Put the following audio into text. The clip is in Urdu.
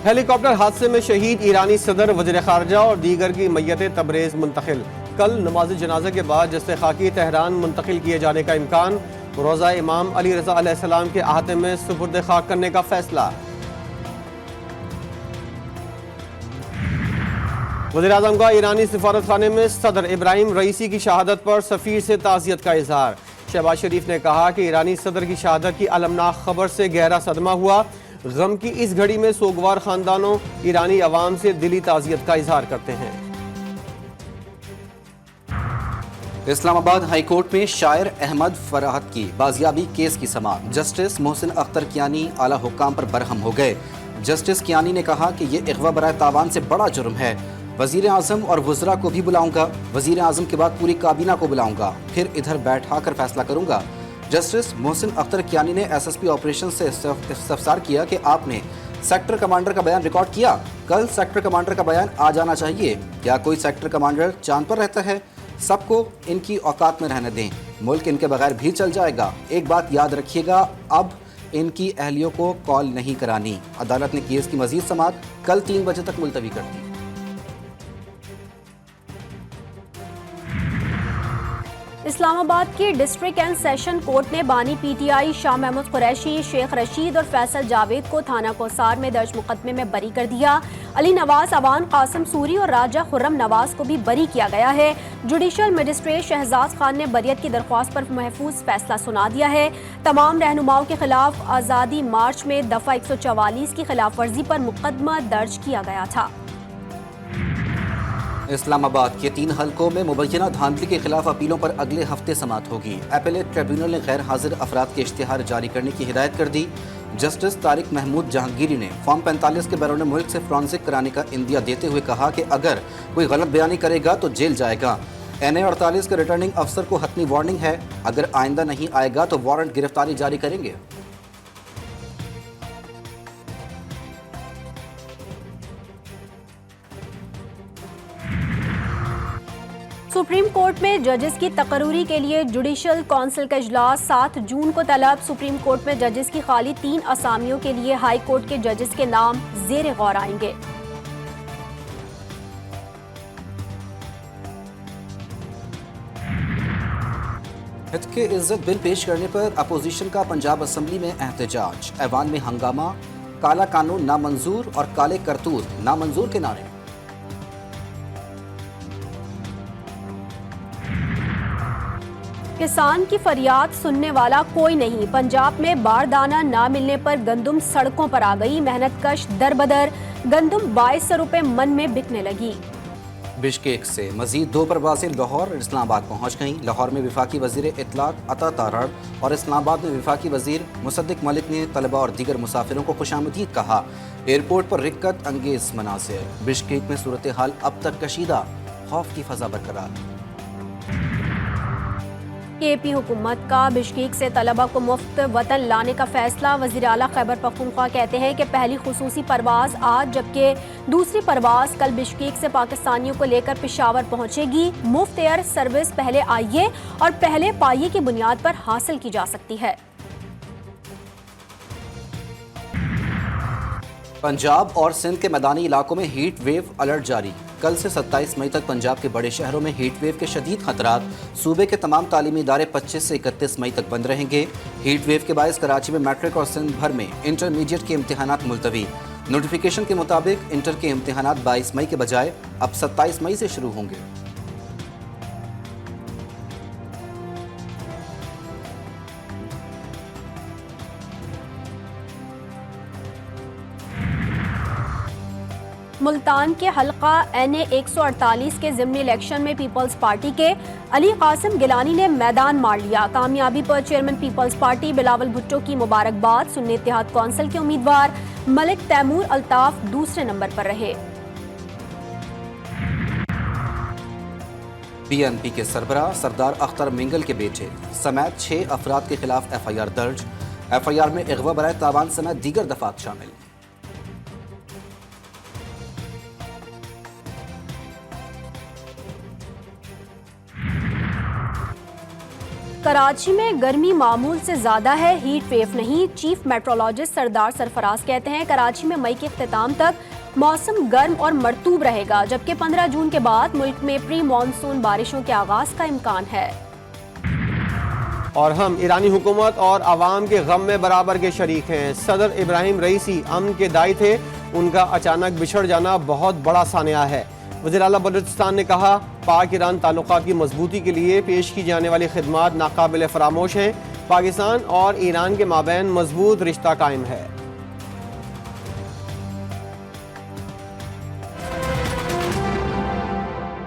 ہیلی کاپٹر حادثے میں شہید ایرانی صدر، وزیر خارجہ اور دیگر کی میتیں تبریز منتقل۔ کل نماز جنازہ کے بعد جسد خاکی تہران منتقل کیے جانے کا امکان۔ روضہ امام علی رضا علیہ السلام کے احاطے میں سپرد خاک کرنے کا فیصلہ۔ وزیراعظم کا ایرانی سفارت خانے میں صدر ابراہیم رئیسی کی شہادت پر سفیر سے تعزیت کا اظہار۔ شہباز شریف نے کہا کہ ایرانی صدر کی شہادت کی المناک خبر سے گہرا صدمہ ہوا۔ غم کی اس گھڑی میں سوگوار خاندانوں ایرانی عوام سے دلی تعزیت کا اظہار کرتے ہیں۔ اسلام آباد ہائی کورٹ میں شاعر احمد فرحت کی بازیابی کیس کی سماعت۔ جسٹس محسن اختر کیانی اعلیٰ حکام پر برہم ہو گئے۔ جسٹس کیانی نے کہا کہ یہ اغوا برائے تاوان سے بڑا جرم ہے۔ وزیر اعظم اور وزراء کو بھی بلاؤں گا، وزیر اعظم کے بعد پوری کابینہ کو بلاؤں گا، پھر ادھر بیٹھا کر فیصلہ کروں گا۔ جسٹس محسن اختر کیانی نے ایس ایس پی آپریشن سے استفسار کیا کہ آپ نے سیکٹر کمانڈر کا بیان ریکارڈ کیا؟ کل سیکٹر کمانڈر کا بیان آ جانا چاہیے۔ کیا کوئی سیکٹر کمانڈر چاند پر رہتا ہے؟ سب کو ان کی اوقات میں رہنے دیں، ملک ان کے بغیر بھی چل جائے گا۔ ایک بات یاد رکھیے گا، اب ان کی اہلیوں کو کال نہیں کرانی۔ عدالت نے کیس کی مزید سماعت کل 3 بجے تک ملتوی کر دی۔ اسلام آباد کی ڈسٹرکٹ اینڈ سیشن کورٹ نے بانی P T I Shah Mahmood Qureshi, Sheikh Rashid اور فیصل جاوید کو تھانہ کوثار میں درج مقدمے میں بری کر دیا۔ علی نواز، اوان قاسم سوری اور راجہ خرم نواز کو بھی بری کیا گیا ہے۔ جوڈیشل مجسٹریٹ شہزاد خان نے بریت کی درخواست پر محفوظ فیصلہ سنا دیا ہے۔ تمام رہنماؤں کے خلاف آزادی مارچ میں دفعہ 144 کی خلاف ورزی پر مقدمہ درج کیا گیا تھا۔ اسلام آباد کے 3 حلقوں میں مبینہ دھاندلی کے خلاف اپیلوں پر اگلے ہفتے سماعت ہوگی۔ اپیلیٹ ٹریبیونل نے غیر حاضر افراد کے اشتہار جاری کرنے کی ہدایت کر دی۔ جسٹس طارق محمود جہانگیری نے فارم 45 کے بیرون ملک سے فرانزک کرانے کا عندیہ دیتے ہوئے کہا کہ اگر کوئی غلط بیانی کرے گا تو جیل جائے گا۔ NA 48 کے ریٹرننگ افسر کو حتمی وارننگ ہے، اگر آئندہ نہیں آئے گا تو وارنٹ گرفتاری جاری کریں گے۔ سپریم کورٹ میں ججز کی تقرری کے لیے جوڈیشل کونسل کا اجلاس 7 جون کو طلب۔ سپریم کورٹ میں ججز کی خالی 3 اسامیوں کے لیے ہائی کورٹ کے ججز کے نام زیر غور آئیں گے۔ حد کے عزت بل پیش کرنے پر اپوزیشن کا پنجاب اسمبلی میں احتجاج۔ ایوان میں ہنگامہ، کالا قانون نامنظور اور کالے کرتوت نامنظور کے نعرے۔ کسان کی فریاد سننے والا کوئی نہیں۔ پنجاب میں باردانہ نہ ملنے پر گندم سڑکوں پر آ گئی۔ محنت کش در بدر گندم 2200 روپے من میں بکنے لگی۔ بشکیک سے مزید 2 پروازیں لاہور اور اسلام آباد پہنچ گئیں۔ لاہور میں وفاقی وزیر اطلاعات عطا تارڑ اور اسلام آباد میں وفاقی وزیر مصدق ملک نے طلباء اور دیگر مسافروں کو خوش آمدید کہا۔ ایئرپورٹ پر رکت انگیز مناظر۔ بشکیک میں صورتحال اب تک کشیدہ، خوف کی فضا برقرار۔ کے پی حکومت کا بشکیک سے طلبہ کو مفت وطن لانے کا فیصلہ۔ وزیر اعلیٰ خیبر پختونخوا کہتے ہیں کہ پہلی خصوصی پرواز آج جبکہ دوسری پرواز کل بشکیک سے پاکستانیوں کو لے کر پشاور پہنچے گی۔ مفت ایئر سروس پہلے آئیے اور پہلے پائیے کی بنیاد پر حاصل کی جا سکتی ہے۔ پنجاب اور سندھ کے میدانی علاقوں میں ہیٹ ویو الرٹ جاری۔ کل سے 27 مئی تک پنجاب کے بڑے شہروں میں ہیٹ ویو کے شدید خطرات۔ صوبے کے تمام تعلیمی ادارے 25 سے 31 مئی تک بند رہیں گے۔ ہیٹ ویو کے باعث کراچی میں میٹرک اور سندھ بھر میں انٹرمیڈیٹ کے امتحانات ملتوی۔ نوٹیفیکیشن کے مطابق انٹر کے امتحانات 22 مئی کے بجائے اب 27 مئی سے شروع ہوں گے۔ ملتان کے حلقہ NA 148 کے ضمنی الیکشن میں پیپلز پارٹی کے علی قاسم گیلانی نے میدان مار لیا۔ کامیابی پر چیئرمین پیپلز پارٹی بلاول بھٹو کی مبارکباد۔ سنی اتحاد کونسل کے امیدوار ملک تیمور الطاف دوسرے نمبر پر رہے۔ PNP کے سربراہ سردار اختر منگل کے بیٹے سمیت 6 افراد کے خلاف FIR درج۔ FIR میں اغوا برائے تاوان سمیت دیگر دفعات شامل۔ کراچی میں گرمی معمول سے زیادہ ہے، ہیٹ ویو نہیں۔ چیف میٹرولوجسٹ سردار سرفراز کہتے ہیں کراچی میں مئی کے اختتام تک موسم گرم اور مرطوب رہے گا، جبکہ 15 جون کے بعد ملک میں پری مانسون بارشوں کے آغاز کا امکان ہے۔ اور ہم ایرانی حکومت اور عوام کے غم میں برابر کے شریک ہیں۔ صدر ابراہیم رئیسی امن کے داعی تھے، ان کا اچانک بچھڑ جانا بہت بڑا سانحہ ہے۔ وزیر اعلیٰ بلوچستان نے کہا پاک ایران تعلقات کی مضبوطی کے لیے پیش کی جانے والی خدمات ناقابل فراموش ہیں۔ پاکستان اور ایران کے مابین مضبوط رشتہ قائم ہے۔